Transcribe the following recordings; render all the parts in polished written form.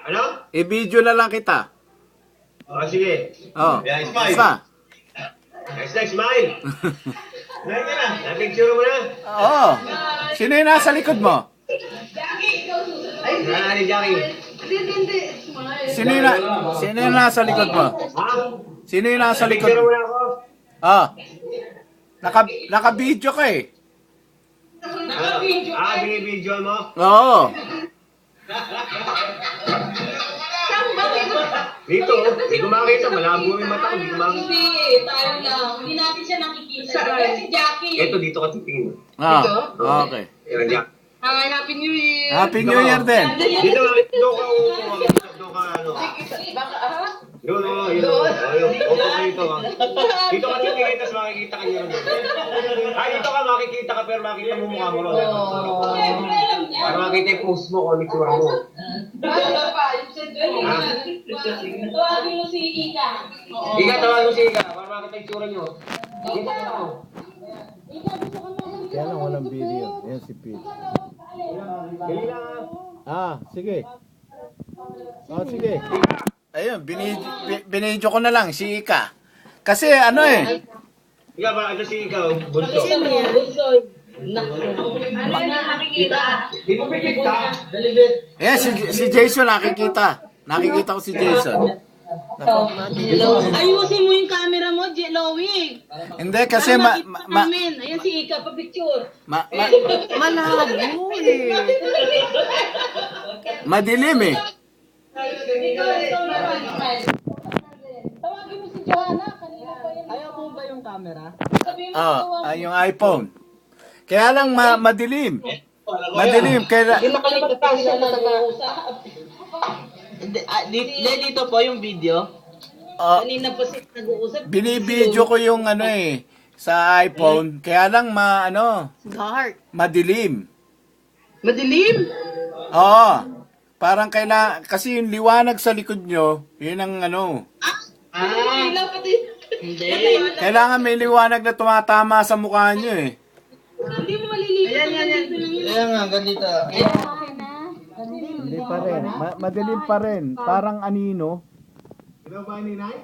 Ano? I-video na lang kita. Sige. Oh, Yeah, smile. isa. Next, smile. Smile ka na. Na-picture mo na. Oo. Sino yung nasa likod mo? Nanay Jackie. Sino yung nasa likod mo? Ha? Sino yung nasa likod Picture mo mo? na ako. Ah. Naka-video ka eh. Binibidyo mo? Oo. Dito, hindi ko makita. Malabo yung mata ko. Hindi ko makita. Hindi, tayo lang. Hindi natin siya nakikita. Si Jackie. Ito, dito ka titingin. Ah, okay. Yan, Jack. Hi, Happy New Year! Happy New Year din. Dito, doon ka, ano. Yun, opo ka dito. Dito ka titingin, tapos makikita ka niya. Dito ka, makikita ka, pero makikita mo mukha mo ron. Para makita yung post mo, kung itsura mo. Tawagin mo si Ika. Ika, tawag mo si Ika, para makita yung itsura nyo. Dito ka mo. Kaya lang walang video. Yan si Pete. Dali lang. Ah, sige. Oh, sige. Ayun, binidyo ko na lang si Ika. Kasi ano eh. Ika, ba, ano si Ika, bunso. Ano na nakikita? Di mo pipigta. Ayan, si Jason nakikita. Nakikita ko si Jason. Ayusin mo yung camera mo, Lowy. Hindi, kasi Ayan si Ika, pa-picture. malabo eh. Madilim eh. Tawagin mo si Johanna. Kanina pa yan. Ayaw mo ba yung camera? Sabihin mo, Ah, yung iPhone. Kaya lang madilim. Madilim, kaya... Yung nakalimutan siya na nag-uusap. dito po yung video. Kanina pa siya nag-uusap. Binibidyo ko yung ano eh, sa iPhone. Kaya lang Dark. madilim. Madilim? Oo. Parang kasi yung liwanag sa likod nyo, yun ang ano. Ilaw pati. Hindi. Kailangan may liwanag na tumatama sa mukha nyo eh. Hindi mo malilipat. Ayan. Kaya nga, ganito. Hindi pa rin. Madilim pa rin. Parang anino. Ikaw ba ni Nay?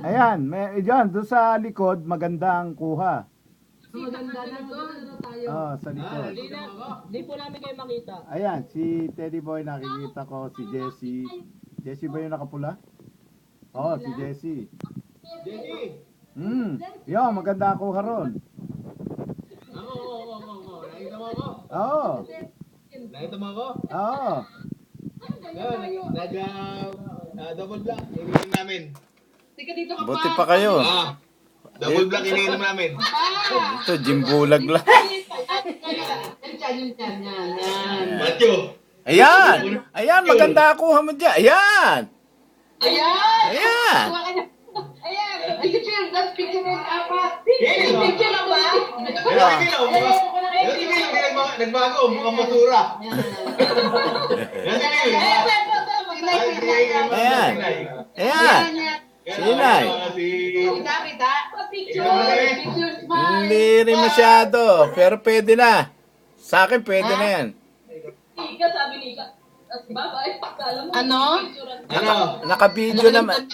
Ayan, dyan, doon sa likod, maganda ang kuha. Maganda na doon. Sa likod. Hindi po namin kayo makita. Ayan, si Teddy Boy nakikita ko, si Jessie. Jessie ba yung nakapula? Oo, si Jessie. Jenny! Yo, maganda ang kuha ron. Nakita mo ako? Oo. Nakita mo ako? Oo. Double black, iniinom namin. Tika dito ka Buti pa kayo. Double black, iniinom namin. Ito, jimbulag lang. Yan. Matyo! Ayan! Ayan, maganda ang kuha mo dyan. Ayan! Ayan! Ayan! Ayan! Picture! That's picture ng apat! Picture na ba? Nagbago, mukhang masura. Ayan! Ayan! Sinay! Kita? Picture! Picture smile! Hindi rin masyado, pero pwede na. Sa akin, pwede na yan. Ika, sabi ni Ika. Bye-bye. Kala mo, Ano? picture. Naka-video naman.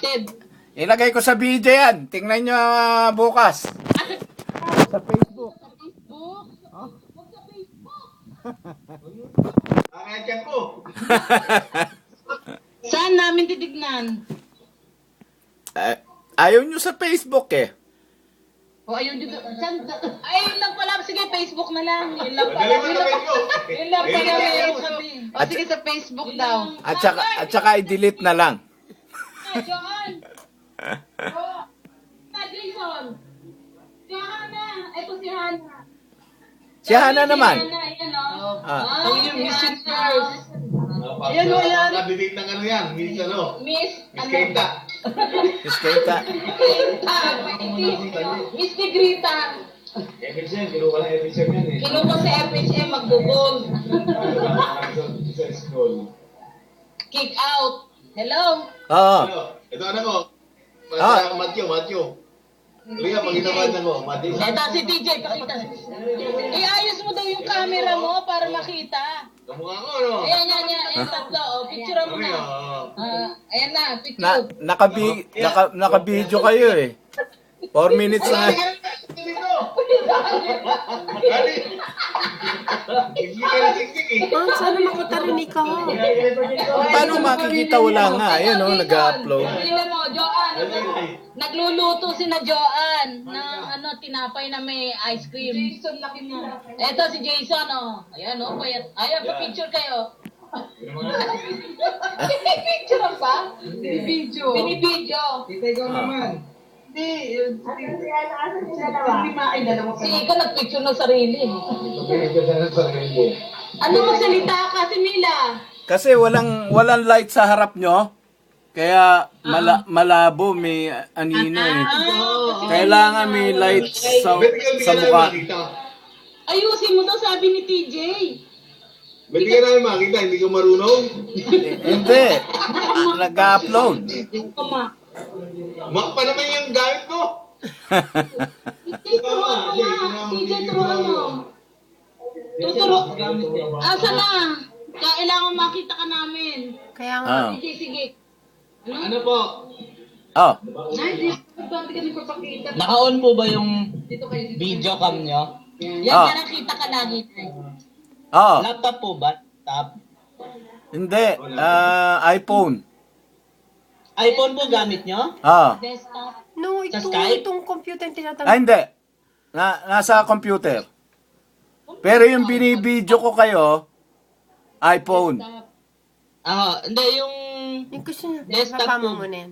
Ilagay ko sa video yan. Tingnan nyo bukas. Sa Facebook. Huwag sa Facebook! Check ko. Saan namin titignan? Ayaw nyo sa Facebook eh. O ayun dito. Saan? Ay, yun lang pala. Sige, Facebook na lang. Yun lang pala. Galing mo sa Facebook. Yun lang pala. Yun sabihin. O sige sa Facebook daw. At saka i-delete na lang. John! Oh! Jason! Si Hana! Ito si Hana. Si Hana naman. Hana, ayan o. Ah. Yung mission first. Ayan o, yan. Nabibig ng ano yan, Miss ano. Miss, Miss Keita. Miss Keita. Miss Negrita. FHM, kinuha na FHM yan eh. Kinuha sa FHM, magbubog. Sa school. Kick out. Hello? Oo. Ito ano ko? Ah. Matthew. Liga, pakita mo na ko. Matthew. Eto si DJ, pakita. Iayos mo daw yung camera mo para makita. Kamukha ko, no? Ayan. Yung tatlo, oh. picture mo na. Ayan na, picture. Naka-video kayo eh. 4 minutes na. Sana makita rin ikaw. Paano makikita? Wala nga. Ayan o, nag-upload. Tingnan mo, Joanne. Nagluluto si na Joanne ng tinapay na may ice cream. Jason, laki niya. Eto si Jason, oh. Ayan, oh, payat. Ayan, pa-picture kayo. Picture pa? Video. Binibidyo. Hindi. Hindi makailan mo Si Ika nag-picture ng sarili. Ano magsalita ka, si Mila? Kasi walang light sa harap nyo. Kaya malabo, may anino eh. Kailangan may light sa mukha. Ayusin mo daw, sabi ni TJ. Ba't di ka namin makita? Hindi ka marunong? Hindi. Nag-upload. Mac pa naman yung gamit ko. TJ, turuan mo nga. TJ, turuan mo. Tuturo. Asa na? Kailangan makita ka namin. Kaya nga. Ah. TJ, sige. Ano po? Oh. Ay, ba't ka nagpapakita? Naka-on po ba yung video cam nyo? Yan, Ah. nakita ka lagi. Oh. Laptop po ba? Tap. Hindi. iPhone. iPhone po gamit nyo? Ah. Desktop. No, Sa Skype? itong computer yung tinatanggap. Ah, hindi. Nasa computer. Pero yung binibidyo ko kayo, iPhone. Hindi yung Yung gusto niya. desktop Papa po. mo muna yan.